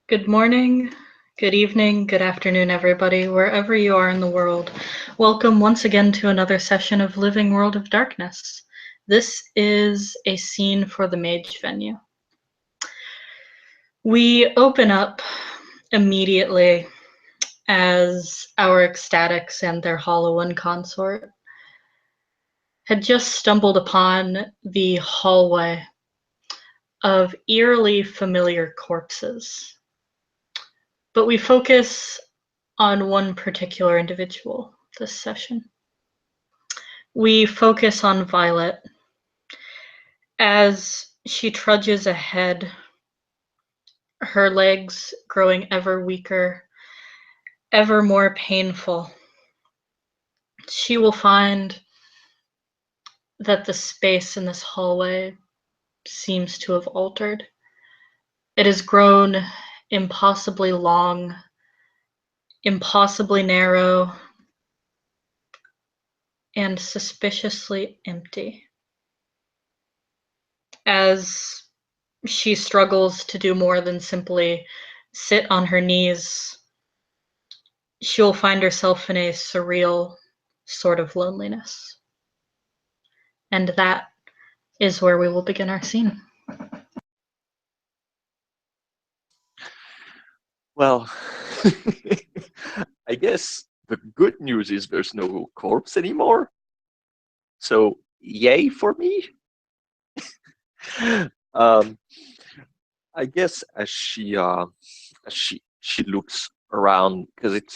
Good morning, good evening, good afternoon, everybody, wherever you are in the world. Welcome once again to another session of Living World of Darkness. This is a scene for the Mage venue. We open up immediately as our ecstatics and their Hollow One consort had just stumbled upon the hallway of eerily familiar corpses. But we focus on one particular individual this session. We focus on Violet as she trudges ahead, her legs growing ever weaker, ever more painful. She will find that the space in this hallway seems to have altered. It has grown impossibly long, impossibly narrow, and suspiciously empty. As she struggles to do more than simply sit on her knees, she'll find herself in a surreal sort of loneliness. And that is where we will begin our scene. Well, I guess the good news is there's no corpse anymore. So, yay for me. I guess as she looks around, because it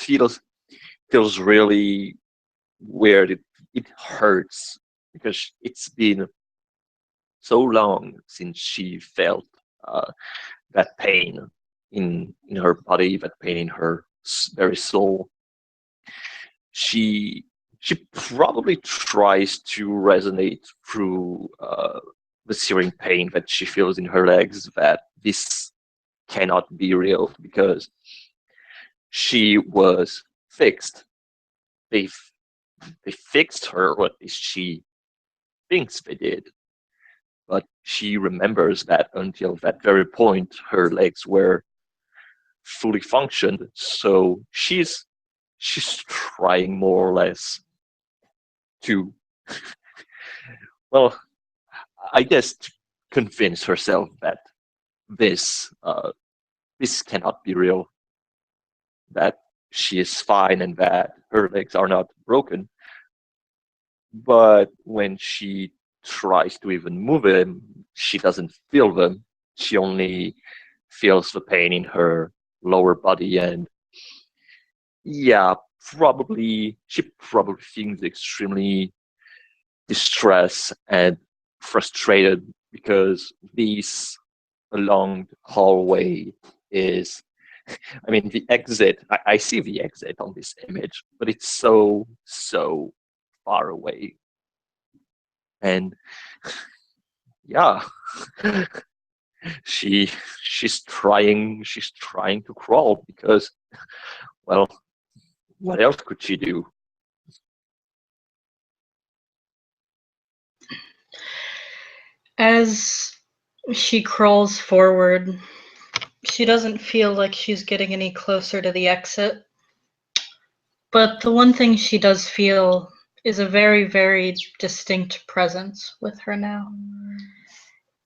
feels really weird. It hurts because it's been so long since she felt that pain in her body, that pain in her very soul. She probably tries to resonate through the searing pain that she feels in her legs, that this cannot be real because she was fixed. They fixed her, or at least she thinks they did. But she remembers that until that very point, her legs were fully functioned. So she's trying more or less to, well, I guess, to convince herself that this this cannot be real, that she is fine and that her legs are not broken. But when she tries to even move them, she doesn't feel them. She only feels the pain in her lower body, and yeah, she probably feels extremely distressed and frustrated because this long hallway is, I mean, the exit, I see the exit on this image, but it's so far away. And yeah, she's trying to crawl because, well, what else could she do? As she crawls forward, she doesn't feel like she's getting any closer to the exit. But the one thing she does feel is a very, very distinct presence with her now.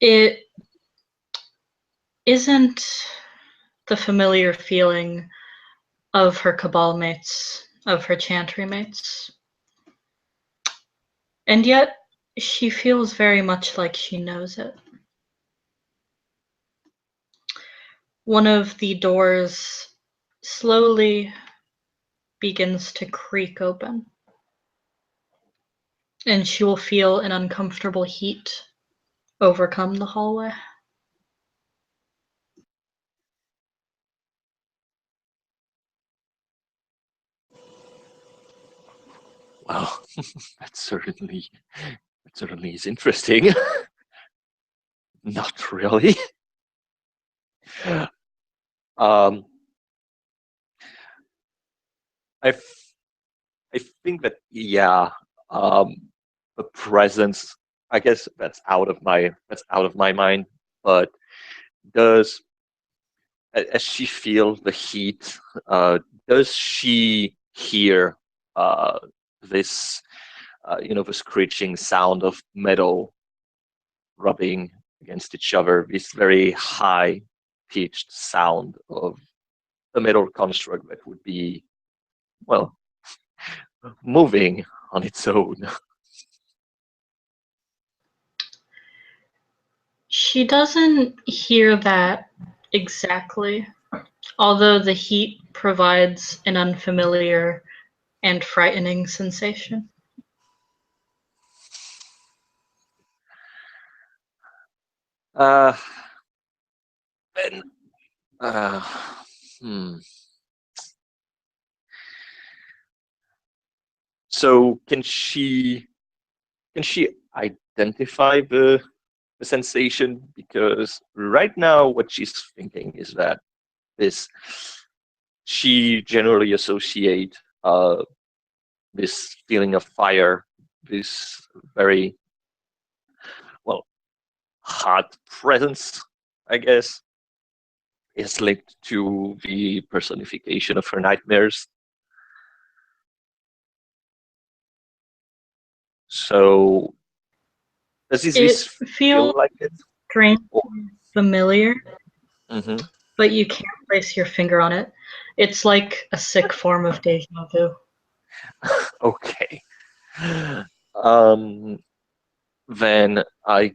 It isn't the familiar feeling of her cabal mates, of her chantry mates. And yet, she feels very much like she knows it. One of the doors slowly begins to creak open, and she will feel an uncomfortable heat overcome the hallway. Well, that certainly is interesting. Not really. Um, I think that, yeah, the presence. I guess that's out of my mind. But does as she feels the heat, does she hear this, the screeching sound of metal rubbing against each other, this very high pitched sound of the metal construct that would be, well, moving on its own? She doesn't hear that exactly, although the heat provides an unfamiliar and frightening sensation. Uh, then, uh, hmm. So can she identify the sensation? Because right now, what she's thinking is that this she generally associate this feeling of fire, this very well hot presence, I guess, is linked to the personification of her nightmares. So does It this feels feel like it? strange, Or, familiar, mhm. but you can't place your finger on it. It's like a sick form of deja vu. Okay. Um, then I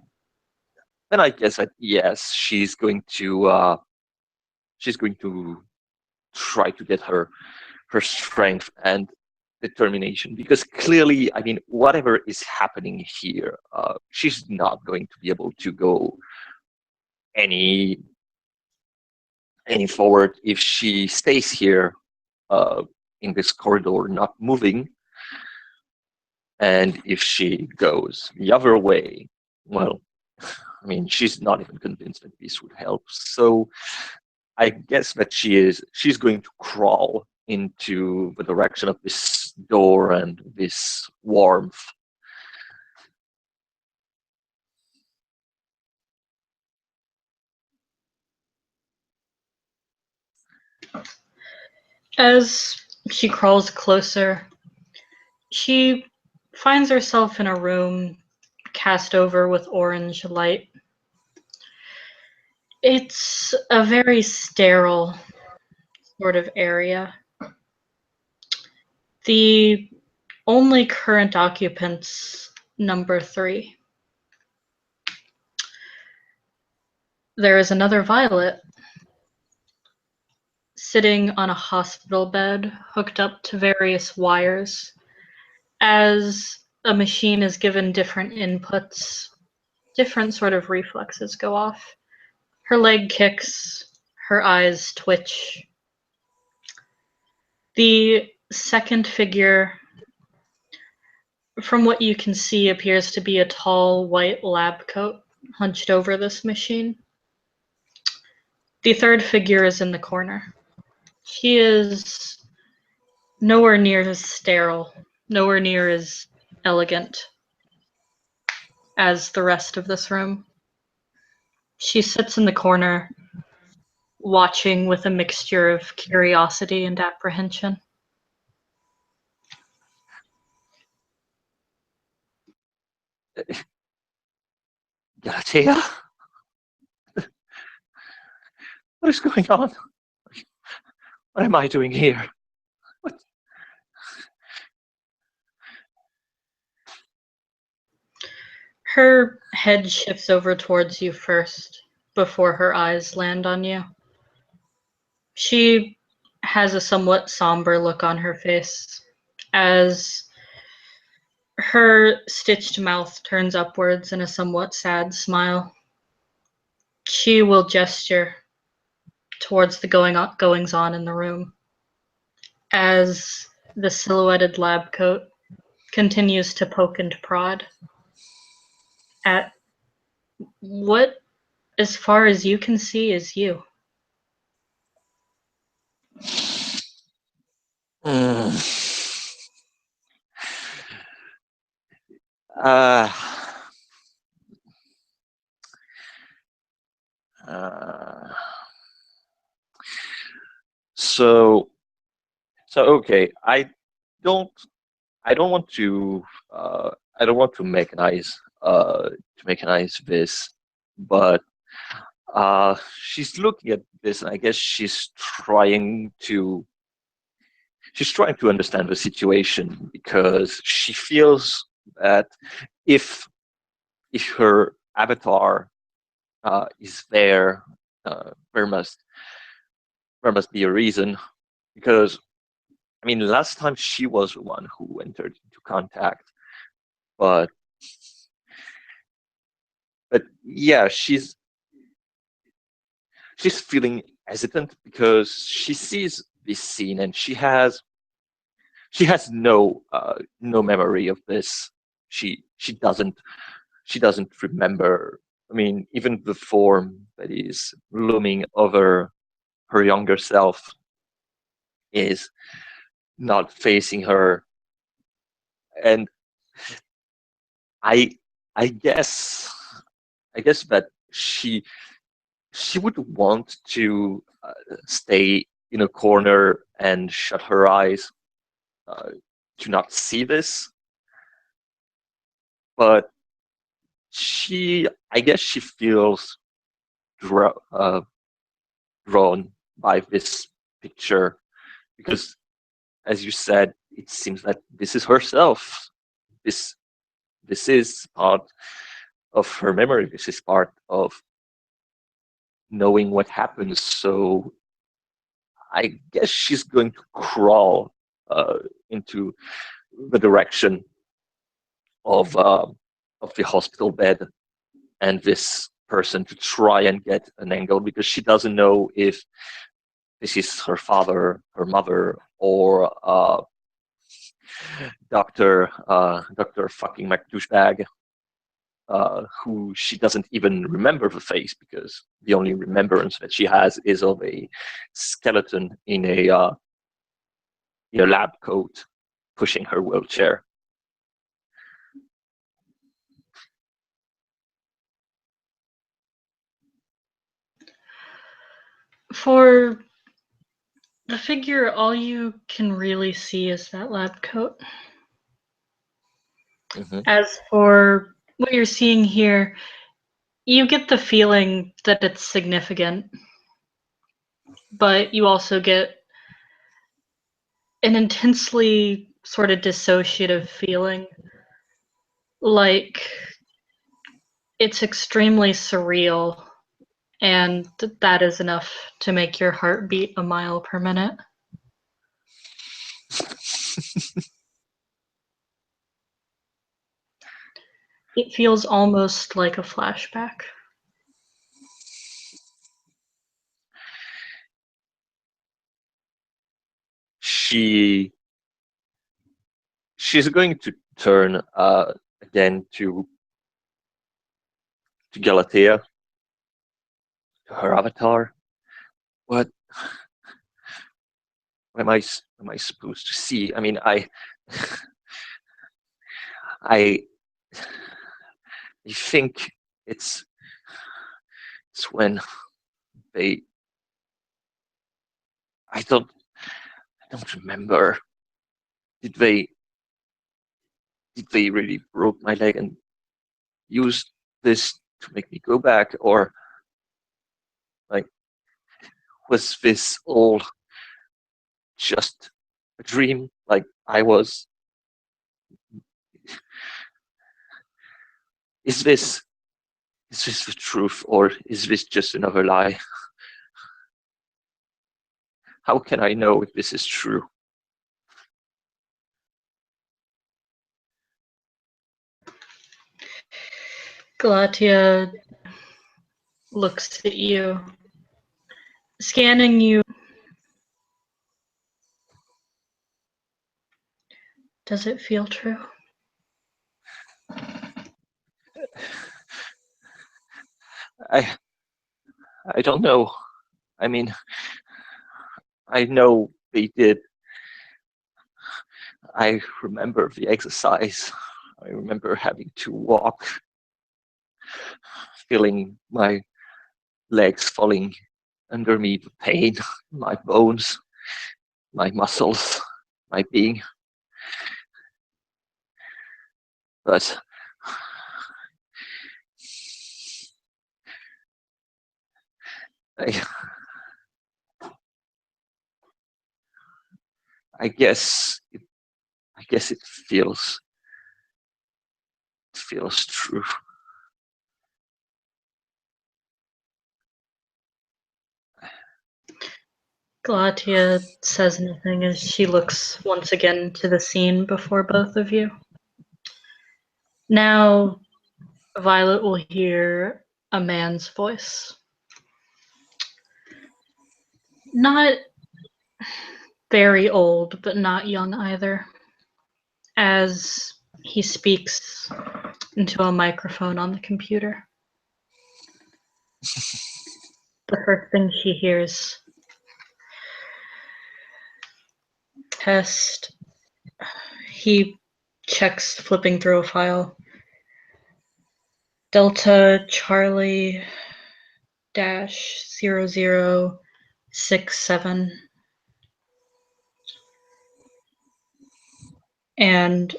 then I guess that yes, she's going to try to get her strength and determination, because clearly, I mean, whatever is happening here, she's not going to be able to go any any forward if she stays here uh, in this corridor, not moving. And if she goes the other way, well, I mean, she's not even convinced that this would help. So I guess that she's going to crawl into the direction of this door and this warmth. As she crawls closer, she finds herself in a room cast over with orange light. It's a very sterile sort of area. The only current occupants, number 3. There is another Violet sitting on a hospital bed hooked up to various wires. As a machine is given different inputs, different sort of reflexes go off. Her leg kicks, her eyes twitch. The second figure, from what you can see, appears to be a tall white lab coat hunched over this machine. The third figure is in the corner. She is nowhere near as sterile, nowhere near as elegant as the rest of this room. She sits in the corner, watching with a mixture of curiosity and apprehension. Galatea, what is going on? What am I doing here? What? Her head shifts over towards you first, before her eyes land on you. She has a somewhat somber look on her face as her stitched mouth turns upwards in a somewhat sad smile. She will gesture towards the goings on in the room as the silhouetted lab coat continues to poke and prod at what, as far as you can see, is you. Mm. Uh, uh, So okay, don't I don't want to I don't want to mechanize this, but she's looking at this, and I guess she's trying to understand the situation because she feels that if her avatar is there, there must be a reason. Because I mean, last time she was the one who entered into contact, but yeah, she's feeling hesitant because she sees this scene and she has no memory of this. She doesn't remember. I mean, even the form that is looming over her younger self is not facing her, and I I guess that she would want to stay in a corner and shut her eyes uh, to not see this, but I guess she feels dra- uh, drawn by this picture because, as you said, it seems that this is herself. This this is part of her memory. This is part of knowing what happens. So I guess she's going to crawl into the direction of the hospital bed and this person to try and get an angle because she doesn't know if this is her father, her mother, or Doctor fucking McDouchebag, who she doesn't even remember the face because the only remembrance that she has is of a skeleton in a lab coat pushing her wheelchair. For the figure, all you can really see is that lab coat. Mm-hmm. As for what you're seeing here, you get the feeling that it's significant, but you also get an intensely sort of dissociative feeling, like it's extremely surreal, and that is enough to make your heart beat a mile per minute. It feels almost like a flashback. She's going to turn again to Galatea, to her avatar. What am I supposed to see? I mean, I think it's when they I don't remember. Did they really broke my leg and use this to make me go back, or like was this all just a dream? Like I was. Is this the truth, or is this just another lie? How can I know if this is true? Galatia looks at you, scanning you. Does it feel true? I don't know. I mean, I know they did. I remember the exercise. I remember having to walk, feeling my legs falling under me, the pain, my bones. my muscles, my being. But I, I guess it feels true. Galatia says nothing as she looks once again to the scene before both of you. Now, Violet will hear a man's voice. Not very old, but not young either, as he speaks into a microphone on the computer. The first thing she hears: test. He checks, flipping through a file. Delta Charlie dash 0067. And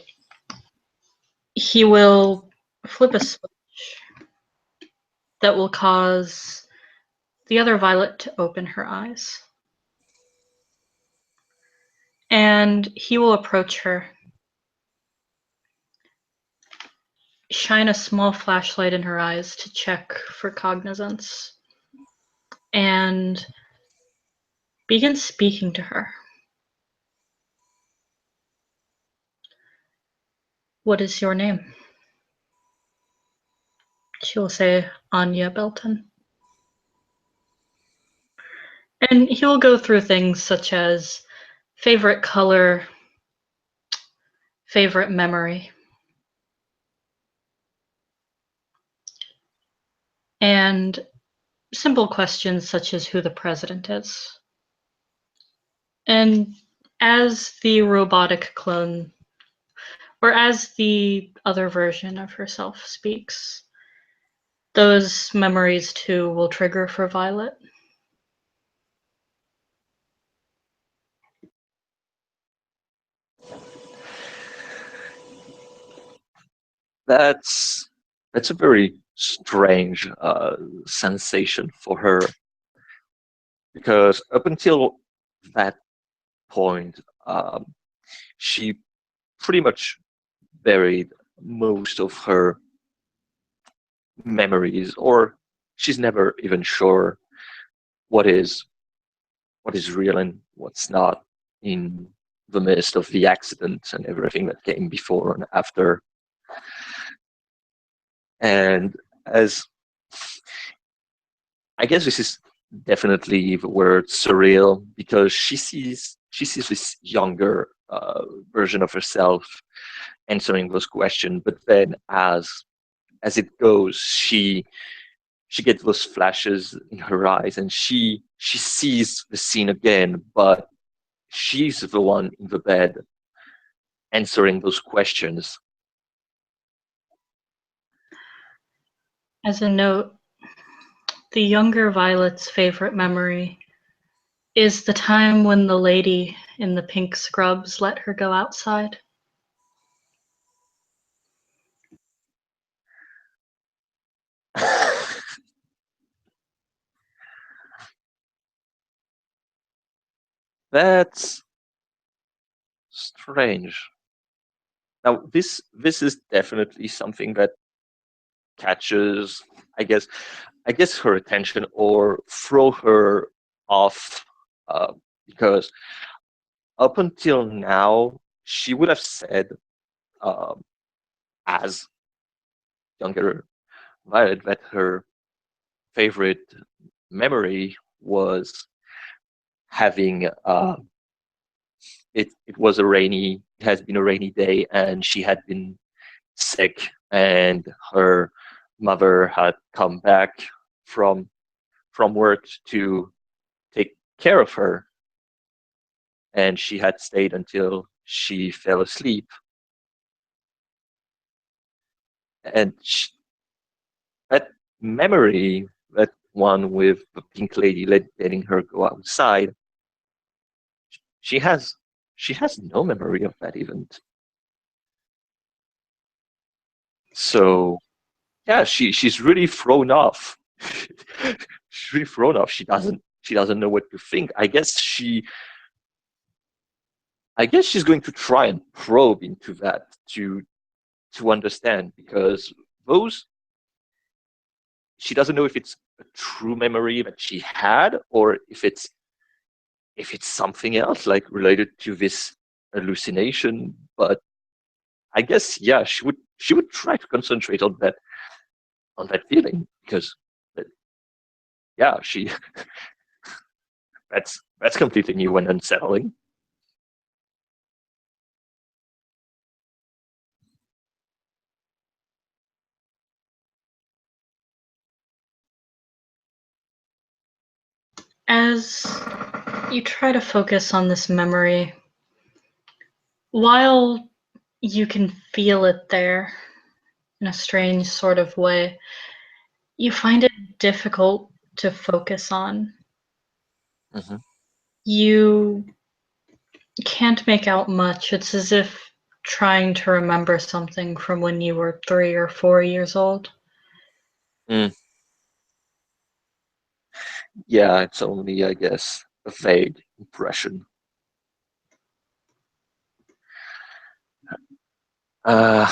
he will flip a switch that will cause the other Violet to open her eyes. And he will approach her, shine a small flashlight in her eyes to check for cognizance, and begin speaking to her. What is your name? She will say, Anya Belton. And he will go through things such as favorite color, favorite memory, and simple questions such as who the president is. And as the robotic clone, or as the other version of herself speaks, those memories too will trigger for Violet. That's a very strange sensation for her, because up until that point, she pretty much buried most of her memories, or she's never even sure what is real and what's not, in the midst of the accident and everything that came before and after. And as I guess this is definitely the word surreal, because she sees this younger version of herself answering those questions, but then as it goes, she gets those flashes in her eyes, and she sees the scene again, but she's the one in the bed answering those questions. As a note, the younger Violet's favorite memory is the time when the lady in the pink scrubs let her go outside. That's strange. Now, this is definitely something that catches, I guess, her attention, or throw her off, because up until now, she would have said, as younger Violet, that her favorite memory was having it was it has been a rainy day, and she had been sick, and her mother had come back from work to take care of her, and she had stayed until she fell asleep. And that memory, that one with the pink lady letting her go outside, she has no memory of that event. So yeah, she's really thrown off. She's really thrown off. She doesn't know what to think. I guess she's going to try and probe into that to understand, because those she doesn't know if it's a true memory that she had, or if it's something else, like related to this hallucination. But I guess, yeah, she would try to concentrate on that feeling, because yeah, she that's completely new and unsettling. As you try to focus on this memory, while you can feel it there in a strange sort of way, you find it difficult to focus on. Mm-hmm. You can't make out much. It's as if trying to remember something from when you were 3 or 4 years old. Mm. Yeah, it's only, I guess, a vague impression. Uh,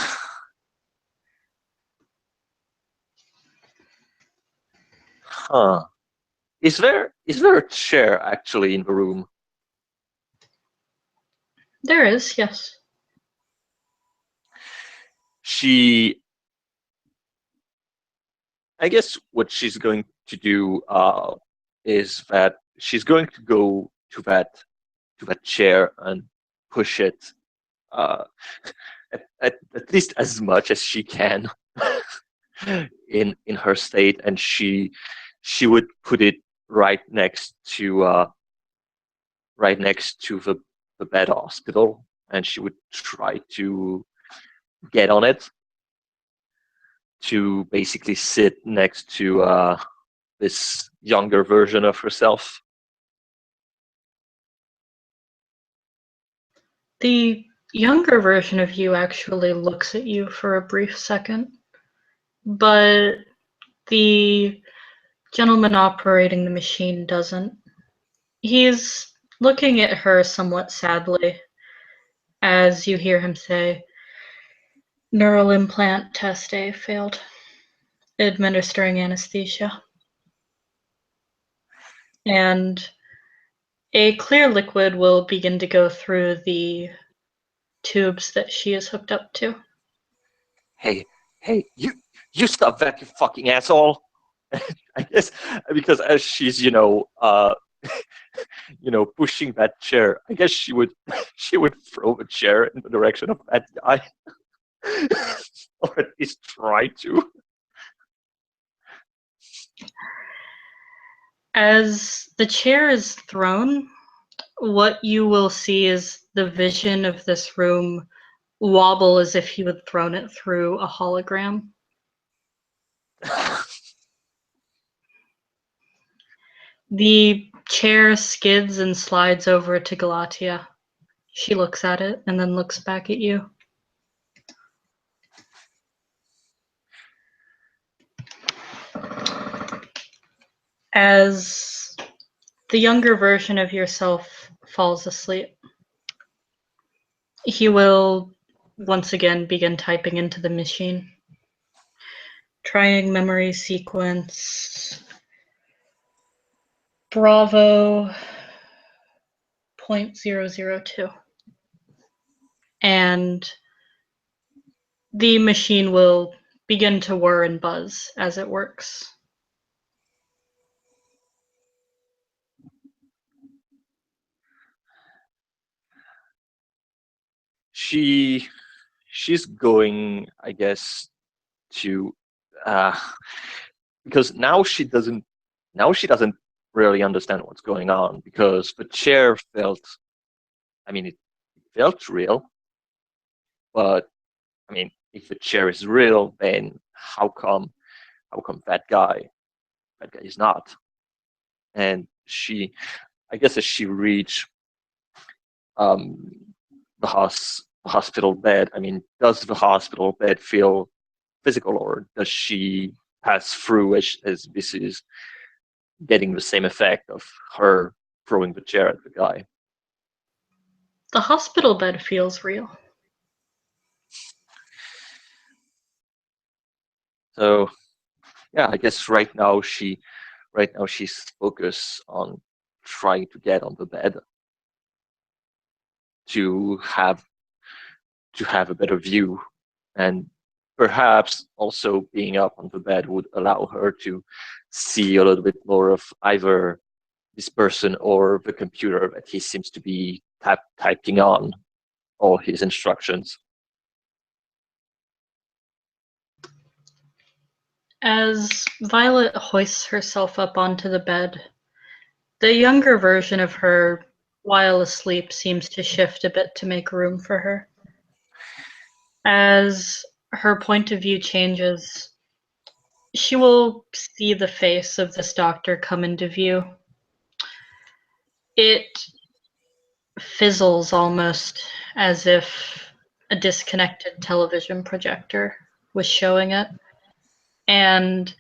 huh. Is there a chair actually in the room? There is, yes. She, I guess, what she's going to do is that she's going to go to that chair and push it uh, at least as much as she can in her state, and she would put it right next to the bed hospital, and she would try to get on it to basically sit next to this younger version of herself. The younger version of you actually looks at you for a brief second, but the gentleman operating the machine doesn't. He's looking at her somewhat sadly as you hear him say, "Neural implant test A failed. Administering anesthesia." And a clear liquid will begin to go through the tubes that she is hooked up to. Hey, hey, you stop that, you fucking asshole! I guess because as she's pushing that chair, I guess she would she would throw the chair in the direction of that guy, or at least try to. As the chair is thrown, what you will see is the vision of this room wobble as if you had thrown it through a hologram. The chair skids and slides over to Galatia. She looks at it and then looks back at you. As the younger version of yourself falls asleep, he will once again begin typing into the machine. Trying memory sequence Bravo 0.002. And the machine will begin to whir and buzz as it works. She's going, I guess, to uh, because now she doesn't really understand what's going on, because the chair felt, I mean, it felt real, but I mean, if the chair is real, then how come that guy is not? And she, I guess, as she reached the hospital bed. I mean, does the hospital bed feel physical, or does she pass through as this is getting the same effect of her throwing the chair at the guy? The hospital bed feels real. So yeah, I guess right now she's focused on trying to get on the bed to have a better view, and perhaps also being up on the bed would allow her to see a little bit more of either this person or the computer that he seems to be typing on all his instructions. As Violet hoists herself up onto the bed, the younger version of her, while asleep, seems to shift a bit to make room for her. As her point of view changes, she will see the face of this doctor come into view. It fizzles almost as if a disconnected television projector was showing it, and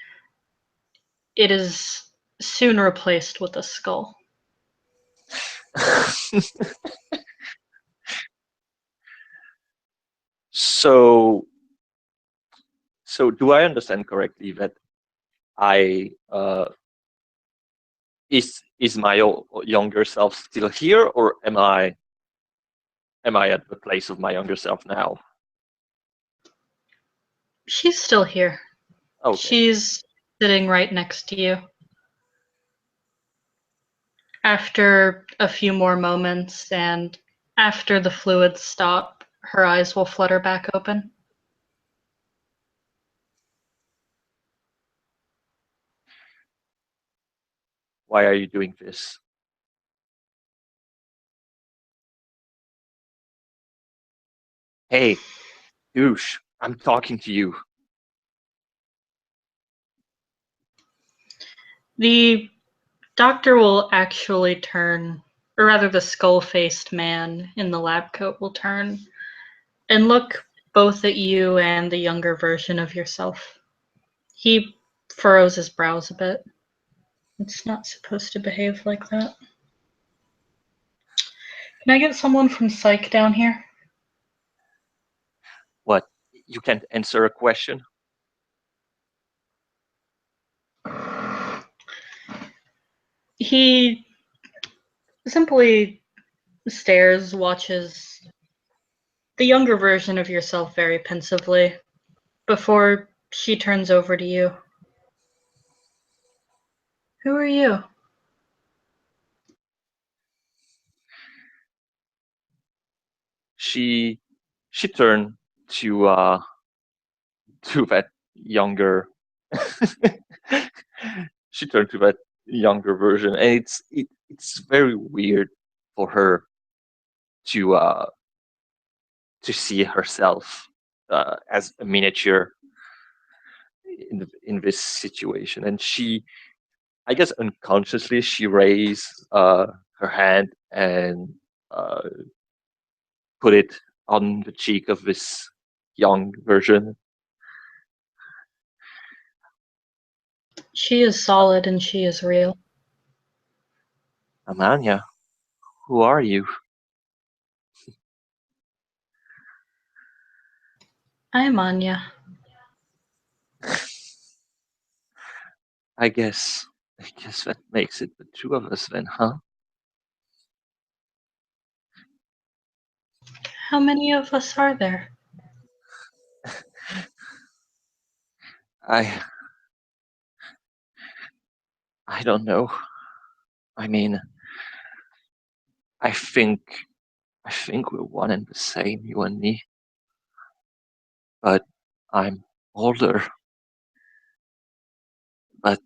it is soon replaced with a skull. so do I understand correctly that I is my younger self still here, or am I at the place of my younger self now? She's still here. Okay. She's sitting right next to you. After a few more moments and after the fluids stop, her eyes will flutter back open. Why are you doing this? Hey, douche, I'm talking to you. The doctor will actually turn, or rather the skull-faced man in the lab coat will turn and look both at you and the younger version of yourself. He furrows his brows a bit. It's not supposed to behave like that. Can I get someone from Psych down here? What? You can't answer a question? He simply stares, watches the younger version of yourself very pensively before she turns over to you. Who are you? She turned to that younger she turned to that younger version, and it's very weird for her to see herself as a miniature in this situation. And she, I guess unconsciously, she raised her hand and put it on the cheek of this young version. She is solid and she is real. Amanya, who are you? I am Anya. I guess that makes it the two of us then, huh? How many of us are there? I don't know. I mean, I think we're one and the same, you and me. But I'm older. But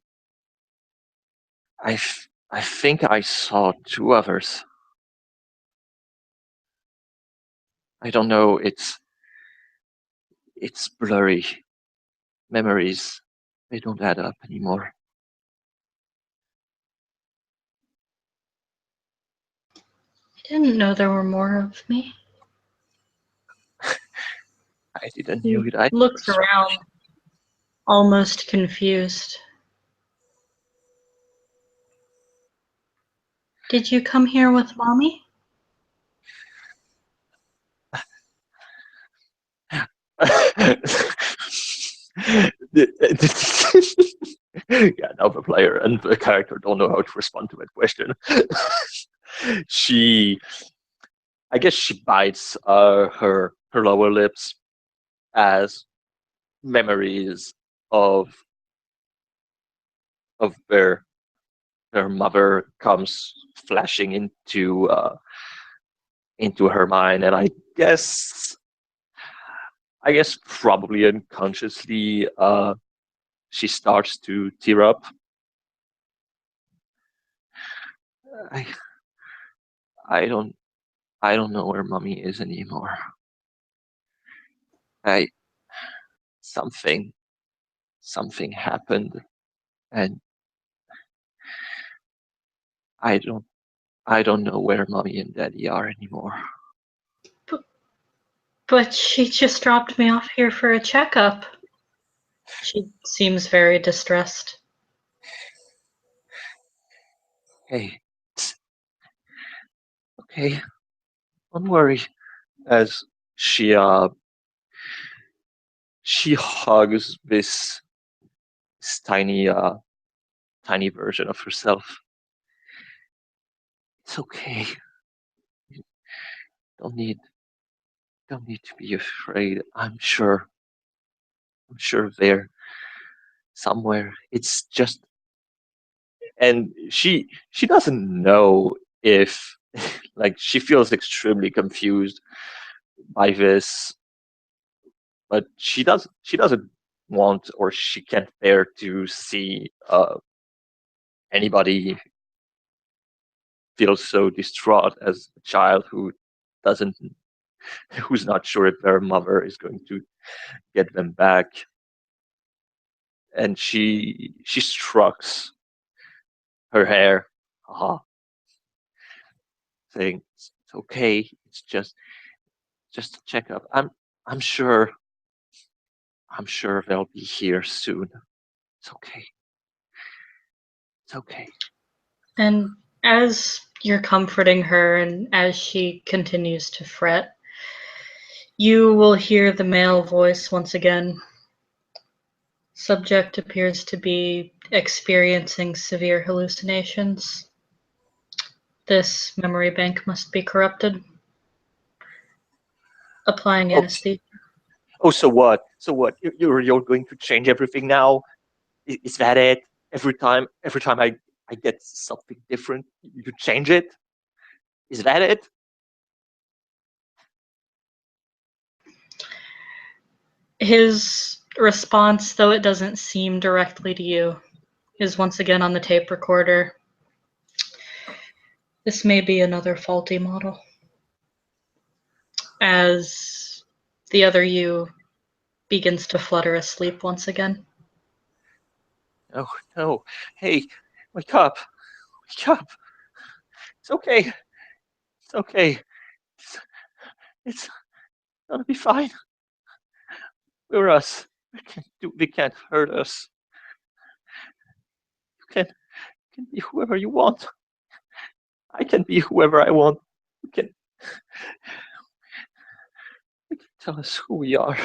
I think I saw two others. I don't know. It's blurry. Memories, they don't add up anymore. Didn't know there were more of me. I didn't He know it. I looks around, almost confused. Did you come here with Mommy? Yeah, now the player and the character don't know how to respond to that question. I guess she bites her lower lips as memories of their mother comes flashing into her mind, and I guess probably unconsciously she starts to tear up. I I don't I don't know where mommy is anymore. I something something happened, and I don't I don't know where mommy and daddy are anymore. But she just dropped me off here for a checkup. She seems very distressed. Hey, okay, don't worry. As she hugs this tiny version of herself. It's okay. You don't need don't need to be afraid. I'm sure they're somewhere. It's just, and she doesn't know if like she feels extremely confused by this, but she doesn't want, or she can't bear to see anybody feel so distraught as a child doesn't who's not sure if their mother is going to get them back. And she strokes her hair, haha, saying, "It's okay. It's just a checkup. I'm sure I'm sure they'll be here soon. It's okay. It's okay." And as you're comforting her and as she continues to fret, you will hear the male voice once again. Subject appears to be experiencing severe hallucinations. This memory bank must be corrupted. Applying Oh, anesthesia. oh, so what? So what? You're going to change everything now? Is that it? Every time I get something different, you change it? Is that it? His response, though it doesn't seem directly to you, is once again on the tape recorder. This may be another faulty model. As the other you begins to flutter asleep once again. Oh no! Hey, wake up! Wake up! It's okay. It's okay. It's, it's gonna be fine. We're us. They can't hurt us. You can be whoever you want. I can be whoever I want. You can tell us who we are.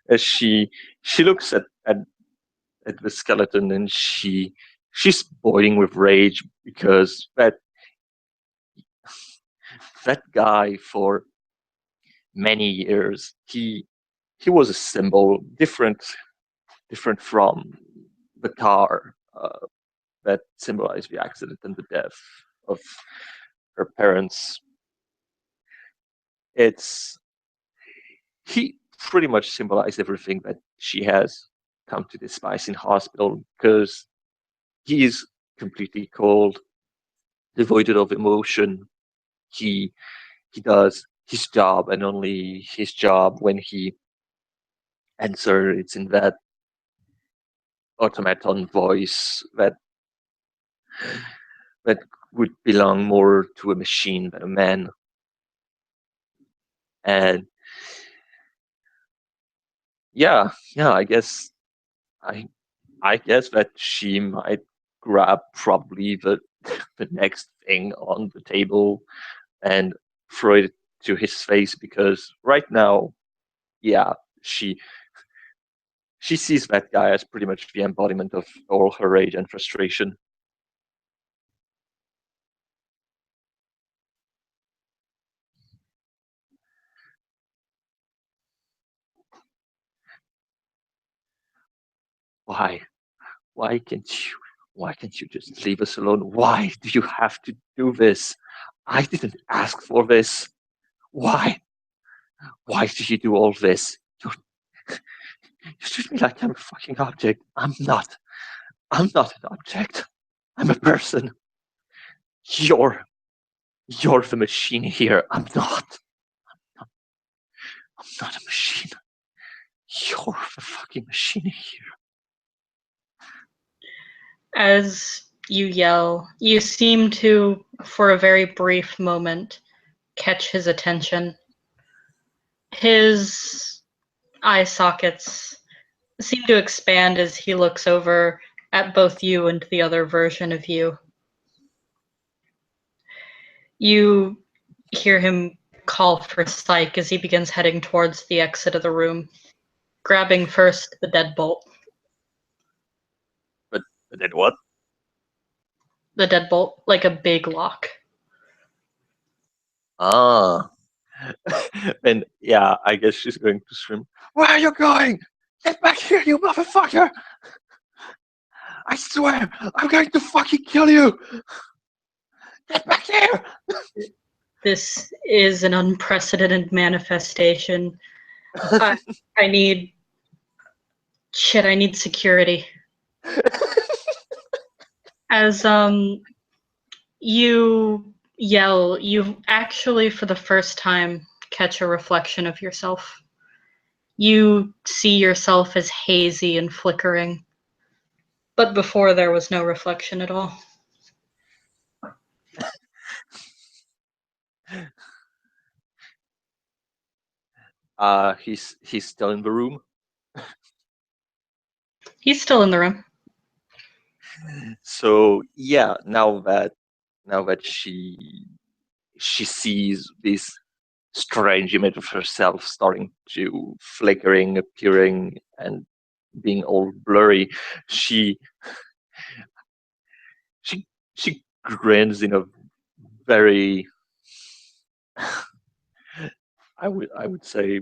As she looks at the skeleton, and she's boiling with rage because that guy for many years he was a symbol different from the car that symbolized the accident and the death of her parents. It's He pretty much symbolized everything that she has come to despise in hospital, because he is completely cold, devoid of emotion. He he does his job and only his job. When he answers, it's in that automaton voice that would belong more to a machine than a man. And yeah, I guess I I guess that she might grab probably the the next thing on the table and throw it to his face, because right now, yeah, she she sees that guy as pretty much the embodiment of all her rage and frustration. Why? Why can't you? Why can't you just leave us alone? Why do you have to do this? I didn't ask for this. Why? Why do you do all this? You treat me like I'm a fucking object. I'm not. I'm not an object. I'm a person. You're you're the machine here. I'm not. I'm not a machine. You're the fucking machine here. As you yell, you seem to, for a very brief moment, catch his attention. His eye sockets seem to expand as he looks over at both you and the other version of you. You hear him call for Psyche as he begins heading towards the exit of the room, grabbing first the deadbolt. But then what? The deadbolt, like a big lock. Ah. And yeah, I guess she's going to scream, "Where are you going? Get back here, you motherfucker! I swear, I'm going to fucking kill you! Get back here!" This is an unprecedented manifestation. I need shit. I need security. As you yell, you actually, for the first time, catch a reflection of yourself. You see yourself as hazy and flickering, but before there was no reflection at all. He's still in the room. He's still in the room. So yeah, now that she sees this strange image of herself starting to flickering, appearing, and being all blurry, she she she grins in a very I would say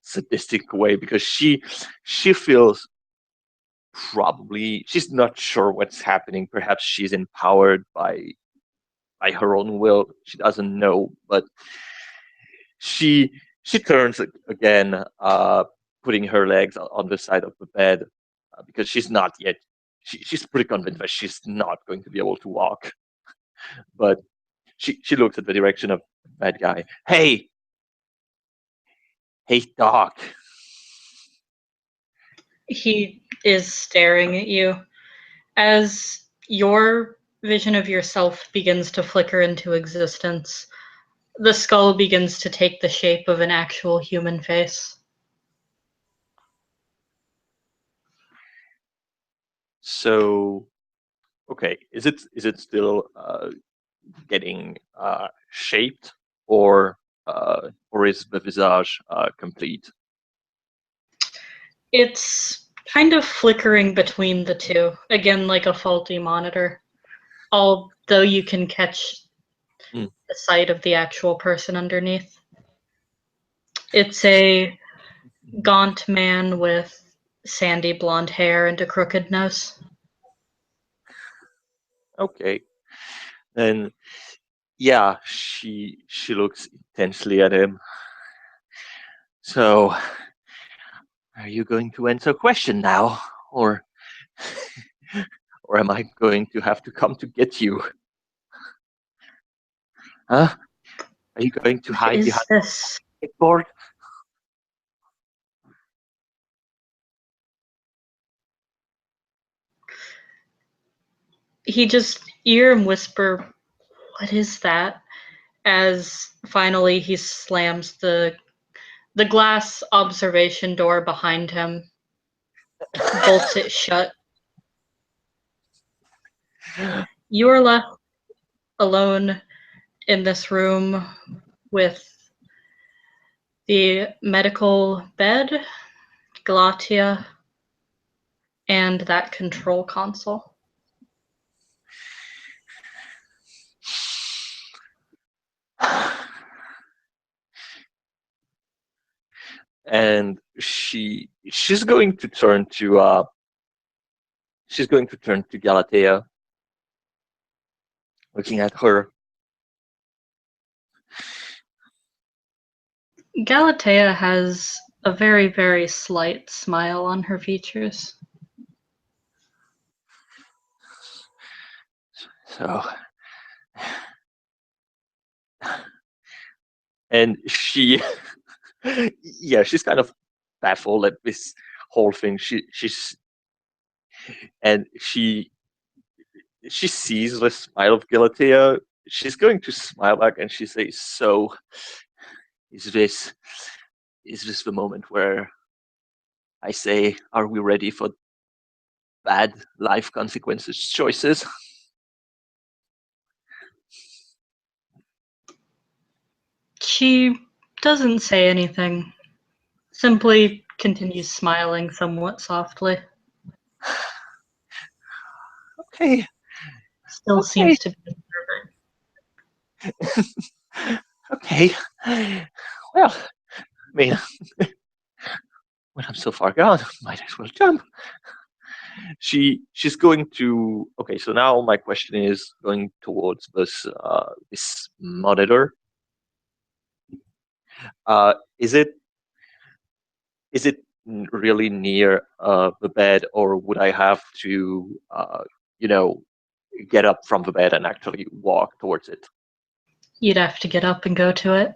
sadistic way, because she feels probably she's not sure what's happening. Perhaps she's empowered by her own will. She doesn't know, but she she turns again, putting her legs on the side of the bed, because she's not yet. She's pretty convinced that she's not going to be able to walk. But she looks at the direction of that guy. Hey, Doc. He is staring at you as your vision of yourself begins to flicker into existence. The skull begins to take the shape of an actual human face. So, okay, is it still getting shaped, or is the visage complete? It's kind of flickering between the two, again, like a faulty monitor, although you can catch Mm. the sight of the actual person underneath. It's a gaunt man with sandy blonde hair and a crooked nose. Okay, then yeah, she looks intensely at him. So, are you going to answer a question now, or or am I going to have to come to get you? Huh? Are you going to hide Is behind this? the board? He just, you hear him whisper What is that? As finally he slams the glass observation door behind him, bolts it shut. You are left alone in this room with the medical bed, Galatia, and that control console. And she's going to turn to Galatea, looking at her. Galatea has a very, very slight smile on her features. So, and she's kind of baffled at this whole thing. She sees the smile of Galatea. She's going to smile back, and she says, "So, is this the moment where I say, are we ready for bad life consequences choices?" She doesn't say anything, simply continues smiling somewhat softly. Okay. Still seems to be observing. Okay. Well, I mean, when I'm so far gone, might as well jump. She's going to. Okay, so now my question is going towards this monitor. Is it really near the bed, or would I have to you know get up from the bed and actually walk towards it? You'd have to get up and go to it.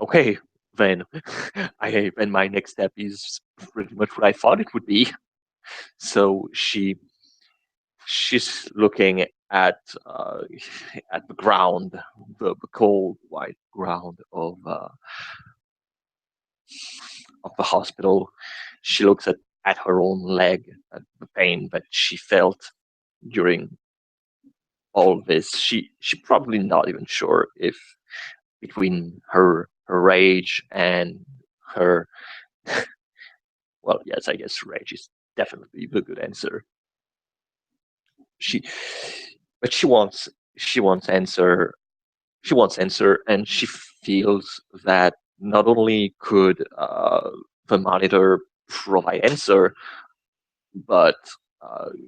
Okay, then then my next step is pretty much what I thought it would be. So she's looking at the ground, the cold white ground of the hospital. She looks at her own leg, at the pain that she felt during all this. She probably not even sure if between her rage and her well, yes, I guess rage is definitely the good answer. She but she wants answer and she feels that not only could the monitor provide answer, but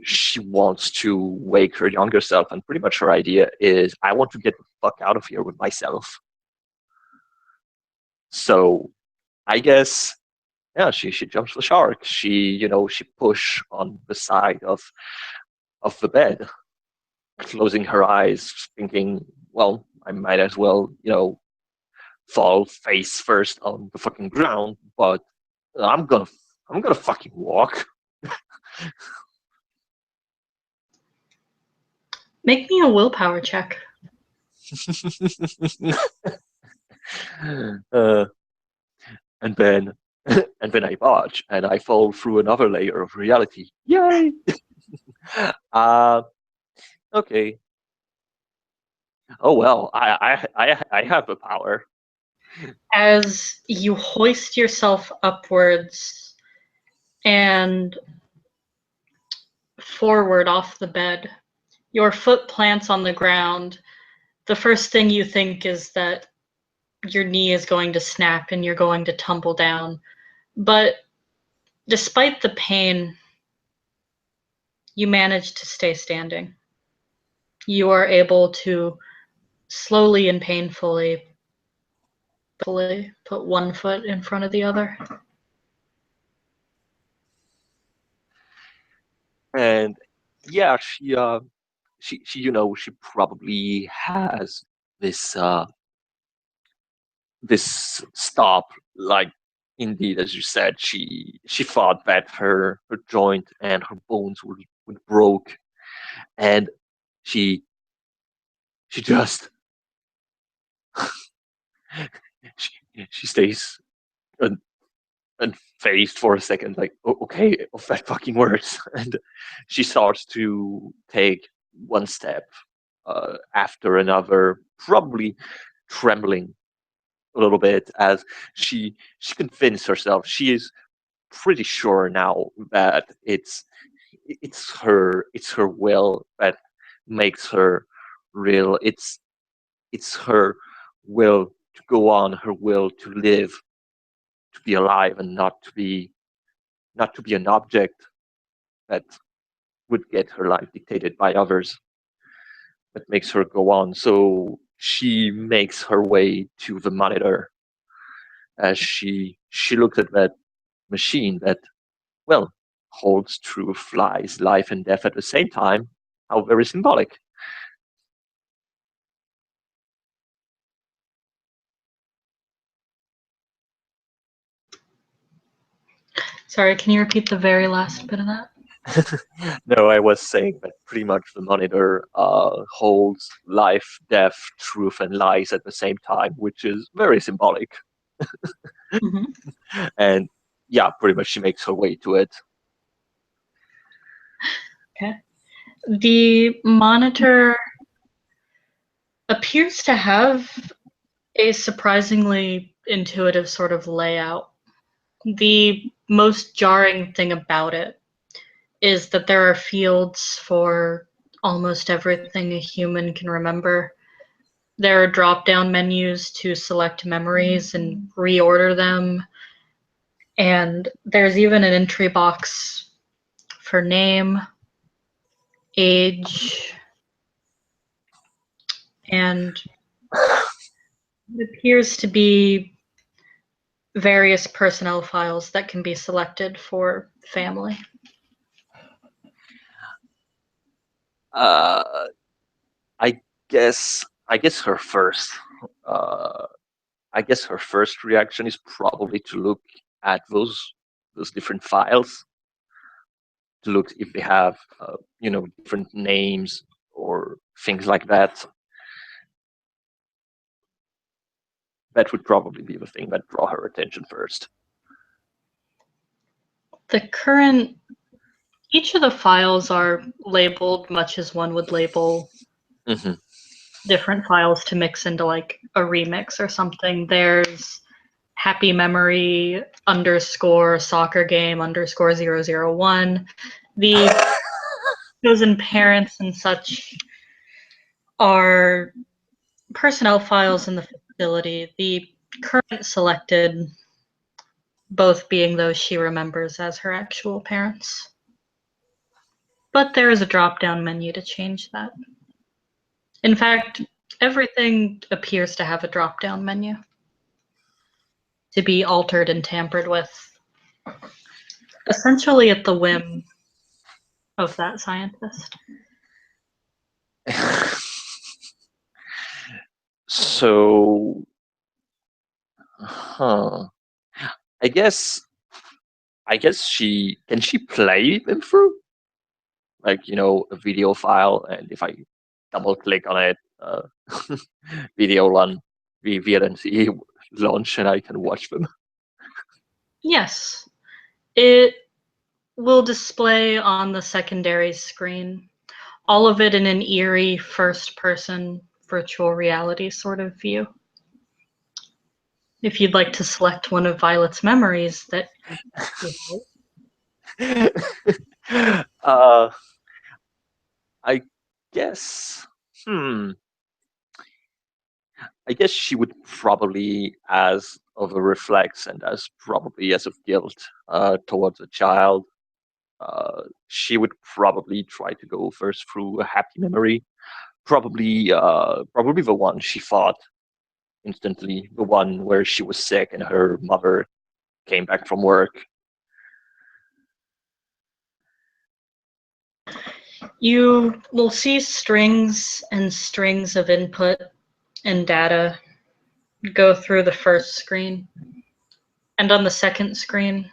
she wants to wake her younger self, and pretty much her idea is, I want to get the fuck out of here with myself. So I guess, yeah, she jumps the shark. She push on the side of the bed, closing her eyes, thinking, well, I might as well, fall face first on the fucking ground, but I'm gonna I'm gonna fucking walk. Make me a willpower check. uh, and then and then I botch and I fall through another layer of reality. Yay! uh, okay. Oh well, I have the power. As you hoist yourself upwards and forward off the bed, your foot plants on the ground. The first thing you think is that your knee is going to snap and you're going to tumble down. But despite the pain, you manage to stay standing. You are able to slowly and painfully put one foot in front of the other. And yeah, she probably has this this stop, like, indeed, as you said, she thought that her joint and her bones would broke, and she just she stays unfazed for a second, like, okay, of that fucking words, and she starts to take one step after another, probably trembling a little bit as she convinced herself. She is pretty sure now that it's her will that makes her real. It's her will to go on, her will to live, to be alive, and not to be an object that would get her life dictated by others, that makes her go on. So she makes her way to the monitor as she looks at that machine that, well, holds truth, lies, life, and death at the same time. How very symbolic. Sorry, can you repeat the very last bit of that? No, I was saying that pretty much the monitor holds life, death, truth, and lies at the same time, which is very symbolic. Mm-hmm. And yeah, pretty much she makes her way to it. Okay. The monitor appears to have a surprisingly intuitive sort of layout. The most jarring thing about it is that there are fields for almost everything a human can remember. There are drop-down menus to select memories and reorder them. And there's even an entry box for name, age, and it appears to be various personnel files that can be selected for family. Uh, I I guess her first uh, I guess her first reaction is probably to look at those different files, to look if they have different names or things like that. That would probably be the thing that draw her attention first. The current, each of the files are labeled much as one would label Mm-hmm. different files to mix into like a remix or something. There's happy memory underscore soccer game underscore 001. The chosen parents and such are personnel files in the facility. The current selected both being those she remembers as her actual parents. But there is a drop-down menu to change that. In fact, everything appears to have a drop-down menu to be altered and tampered with, essentially at the whim of that scientist. So, huh? I guess she play them through, like, a video file, and if I double click on it, video run VNC launch, and I can watch them. Yes, it will display on the secondary screen, all of it in an eerie first-person virtual reality sort of view. If you'd like to select one of Violet's memories that uh, I guess. I guess she would probably, as of a reflex and as probably as of guilt towards a child, she would probably try to go first through a happy memory. Probably the one she thought instantly, the one where she was sick and her mother came back from work. you will see strings and strings of input and data go through the first screen. And on the second screen,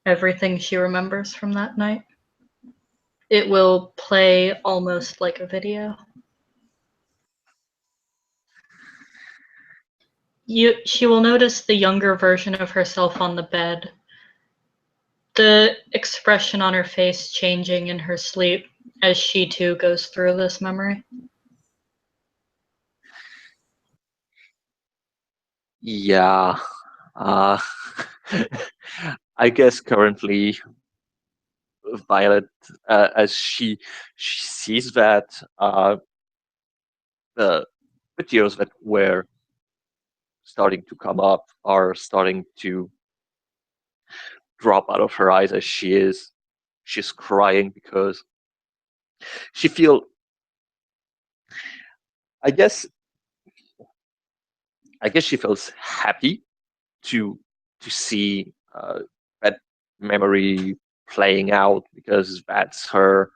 everything she remembers from that night. it will play almost like a video. She will notice the younger version of herself on the bed, the expression on her face changing in her sleep as she too goes through this memory. Yeah. Uh, I guess currently Violet, as she sees that the videos that were starting to come up are starting to drop out of her eyes as she's crying because she feel I guess she feels happy to see that memory playing out because that's her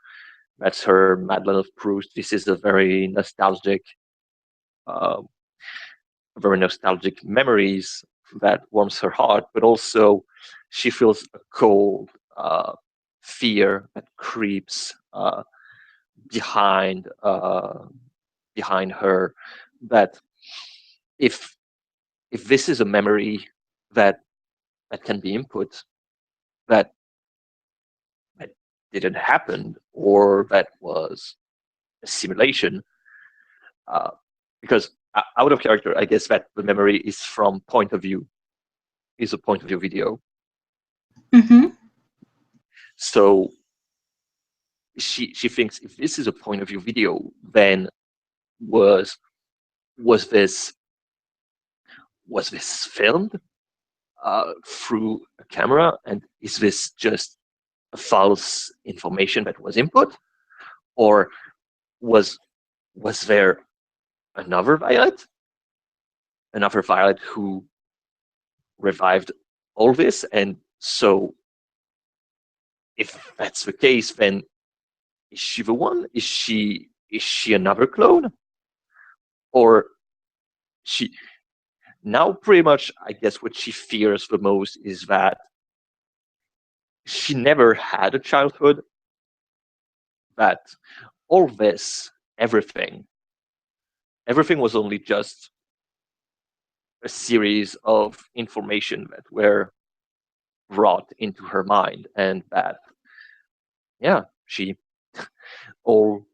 Madeleine of Proust. This is a uh, very nostalgic memories that warms her heart, but also she feels a cold fear that creeps behind behind her. That if this is a memory that can be input, that that didn't happen, or that was a simulation, uh, because out of character, I guess that the memory is from point of view, is a point of view video. Mm-hmm. So she thinks if this is a point of view video, then was was this filmed through a camera, and is this just a false information that was input, or was there another Violet who revived all this? And so if that's the case, then is she the one? Is she another clone? Or she now pretty much, I guess what she fears the most is that she never had a childhood, that all this, everything was only just a series of information that were brought into her mind, and that she all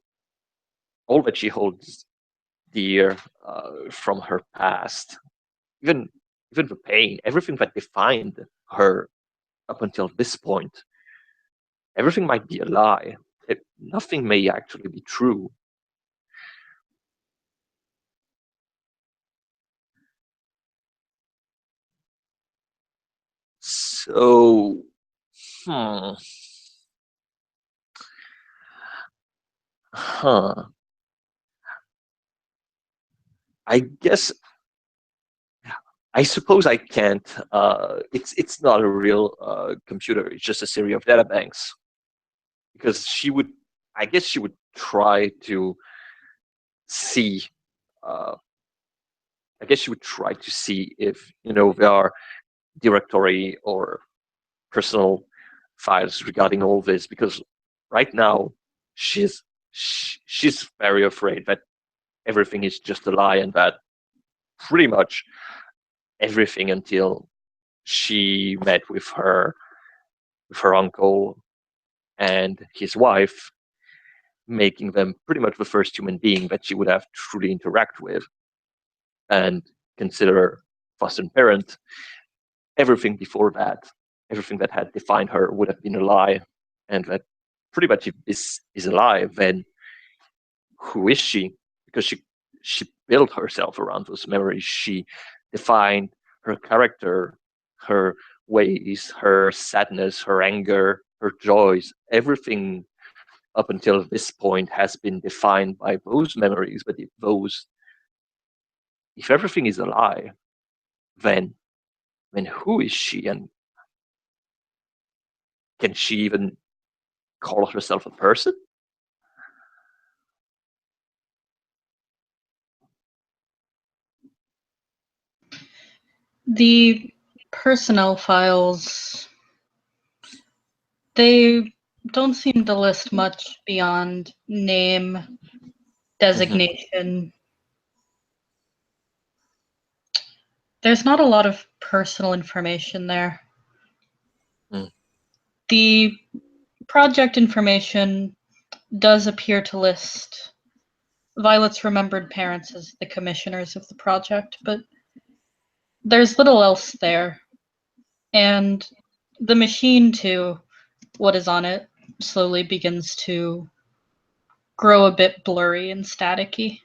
that she holds dear from her past, even the pain, everything that defined her up until this point, everything might be a lie. Nothing may actually be true. So, hmm, huh. I guess I suppose I can't. It's not a real computer. It's just a series of data banks. Because I guess she would try to see. Uh, I guess she would try to see if there are directory or personal files regarding all this. Because right now she's very afraid that everything is just a lie, and that pretty much everything until she met with her uncle and his wife, making them pretty much the first human being that she would have truly interact with and consider foster parent. Everything before that, everything that had defined her would have been a lie, and that pretty much if this is a lie, then who is she? Because she built herself around those memories. She defined her character, her ways, her sadness, her anger, her joys. Everything up until this point has been defined by those memories. But if everything is a lie, then who is she, and can she even call herself a person? The personnel files, they don't seem to list much beyond name, designation. There's not a lot of personal information there. Mm. The project information does appear to list Violet's remembered parents as the commissioners of the project, but there's little else there. And the machine, too, what is on it, slowly begins to grow a bit blurry and staticky.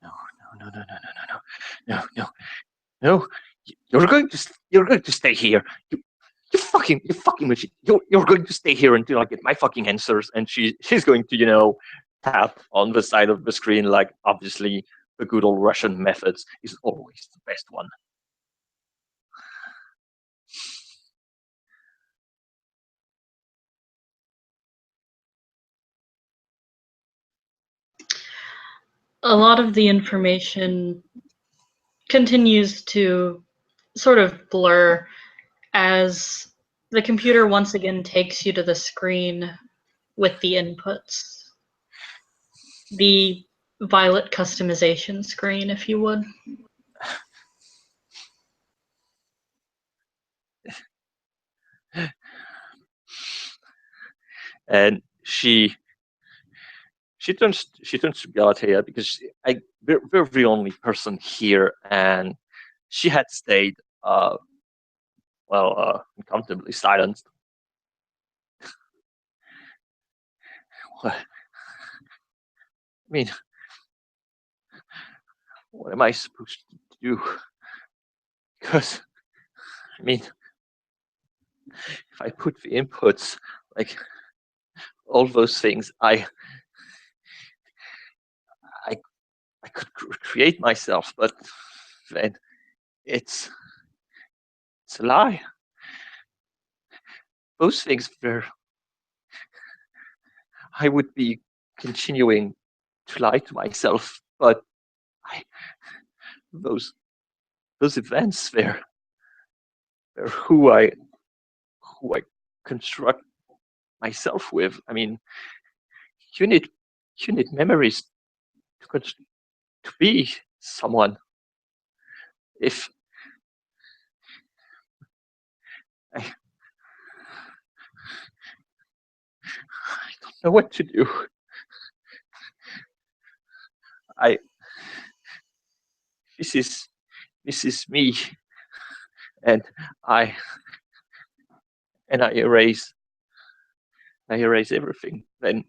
No, no, no, no, no, no, no, no, no. You're going to stay here. You fucking machine. You're going to stay here until I get my fucking answers. And she's going to, tap on the side of the screen, like obviously the good old Russian methods is always the best one. A lot of the information continues to sort of blur as the computer once again takes you to the screen with the inputs. The Violet customization screen, if you would. And she turns to Galatea because we're the only person here, and she had stayed uncomfortably silenced. What? I mean, what am I supposed to do? Because, I mean, if I put the inputs, like all those things, I could create myself, but then it's a lie. Those things were, I would be continuing to lie to myself, but those events were who I construct myself with. I mean, you need memories to be someone. If I don't know what to do. This is me, and I erase everything. Then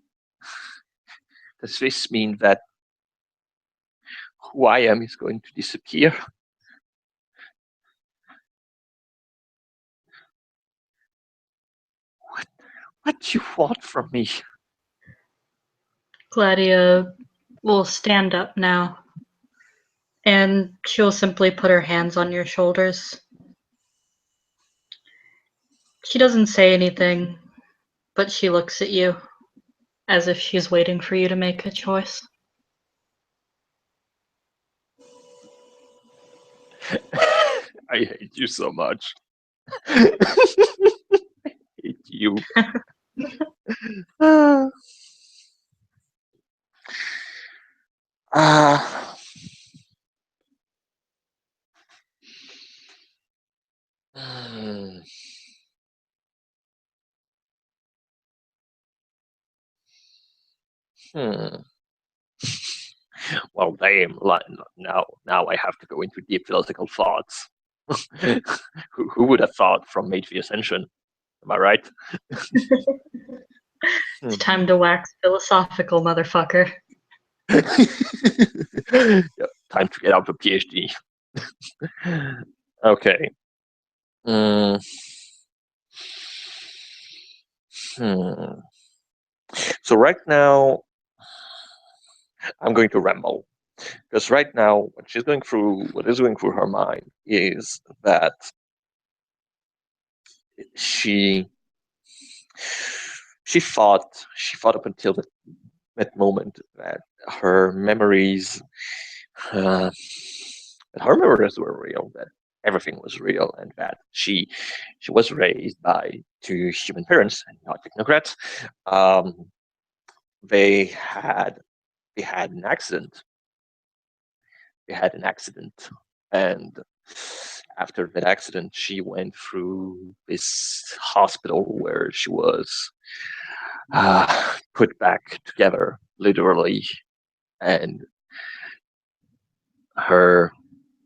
does this mean that who I am is going to disappear? What do you want from me? Gladia will stand up now, and she'll simply put her hands on your shoulders. She doesn't say anything, but she looks at you as if she's waiting for you to make a choice. I hate you so much. I hate you. Well, damn! Now I have to go into deep philosophical thoughts. Who would have thought from Made for Ascension? Am I right? It's time to wax philosophical, motherfucker. Yep, time to get out of PhD. Okay. So right now, I'm going to ramble because right now, what is going through her mind is that she thought up until that moment that her memories were real, that everything was real, and that she was raised by two human parents and not technocrats. Um, they had they had an accident. They had an accident, and after that accident, she went through this hospital where she was put back together, literally, and her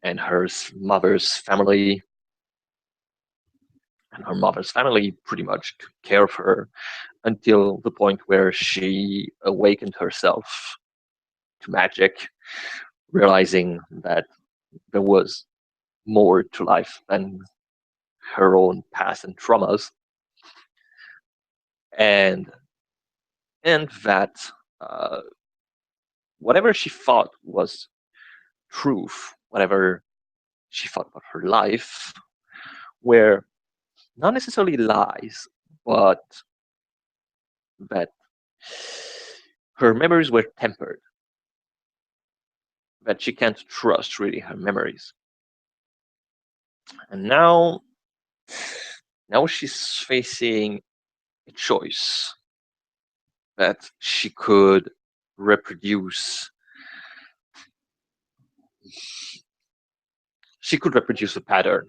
her mother's family and her mother's family pretty much took care of her until the point where she awakened herself to magic, realizing that there was more to life than her own past and traumas, and that uh, whatever she thought was truth, whatever she thought about her life, were not necessarily lies, but that her memories were tempered, that she can't trust really her memories. And now she's facing a choice that she could reproduce. She could reproduce a pattern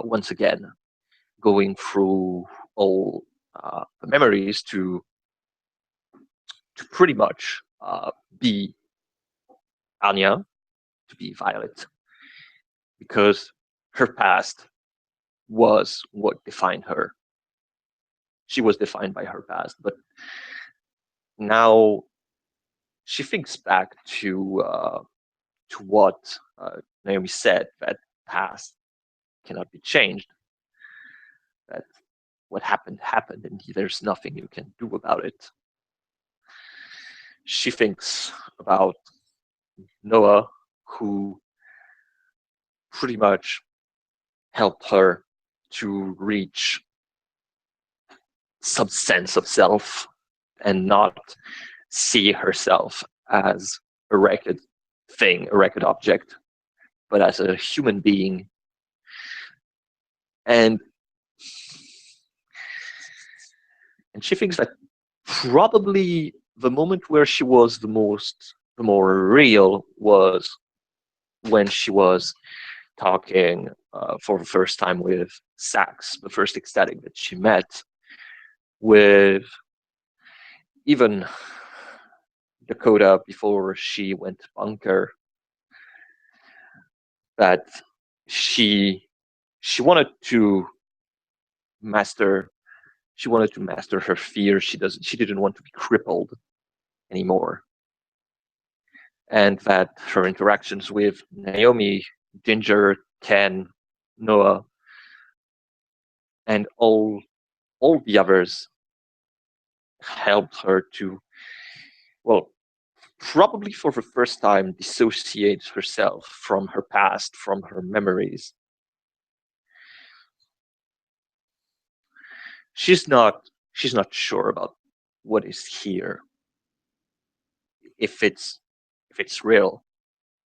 once again, going through all the memories to pretty much be Anya, to be Violet, because her past was what defined her. She was defined by her past, but now she thinks back to what Naomi said, that past cannot be changed, that what happened happened, and there's nothing you can do about it. She thinks about Noah, who pretty much helped her to reach some sense of self and not see herself as a record thing, a record object, but as a human being. And she thinks that probably the moment where she was the more real was when she was talking for the first time with Sax, the first ecstatic that she met, with even Dakota before she went to bunker, that she wanted to master her fear. She didn't want to be crippled anymore. And that her interactions with Naomi, Ginger, Ken, Noah, and all the others helped her to, well, probably for the first time, dissociate herself from her past, from her memories. She's not sure about what is here, if it's real,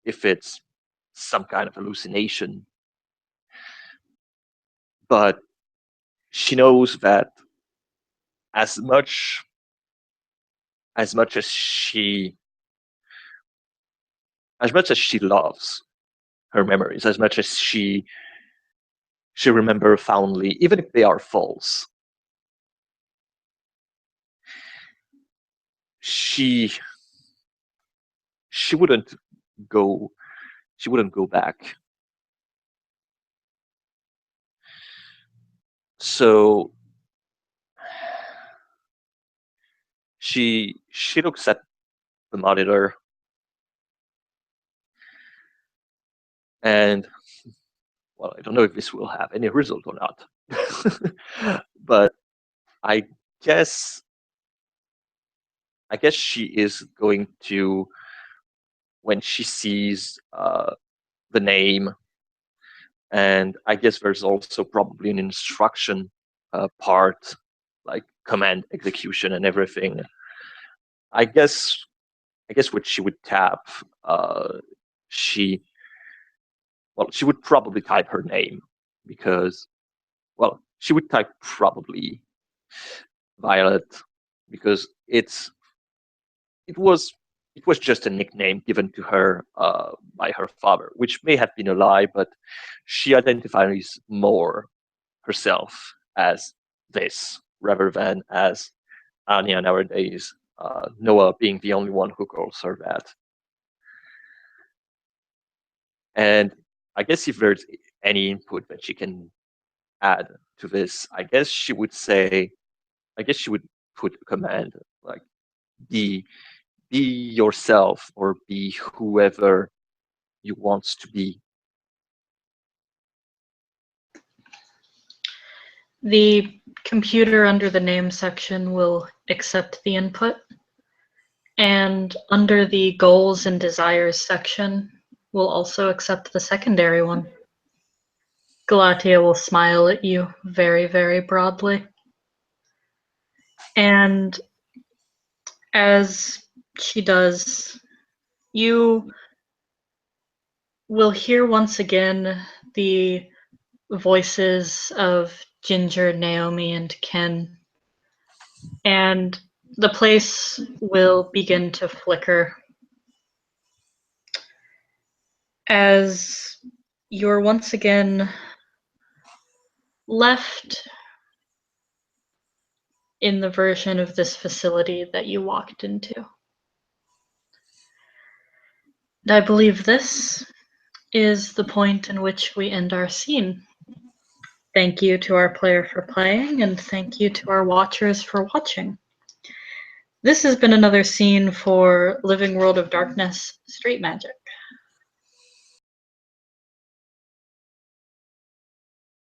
if it's some kind of hallucination. But she knows that as much as she loves her memories, as much as she remembers fondly, even if they are false, she wouldn't go back. So she looks at the monitor, and, well, I don't know if this will have any result or not. But I guess she is going to, when she sees the name, and I guess there's also probably an instruction part, like command execution and everything. I guess what she would tap, she well, she would probably type her name because, well, she would type probably Violet because it was just a nickname given to her by her father, which may have been a lie, but she identifies more herself as this rather than as Anya nowadays, Noah being the only one who calls her that. And I guess if there's any input that she can add to this, I guess she would put a command like be yourself or be whoever you want to be. The computer under the name section will accept the input, and under the goals and desires section will also accept the secondary one. Galatea will smile at you very, very broadly. And as she does, you will hear once again the voices of Ginger, Naomi, and Ken. And the place will begin to flicker as you're once again left in the version of this facility that you walked into. And I believe this is the point in which we end our scene. Thank you to our player for playing, and thank you to our watchers for watching. This has been another scene for Living World of Darkness Street Magic.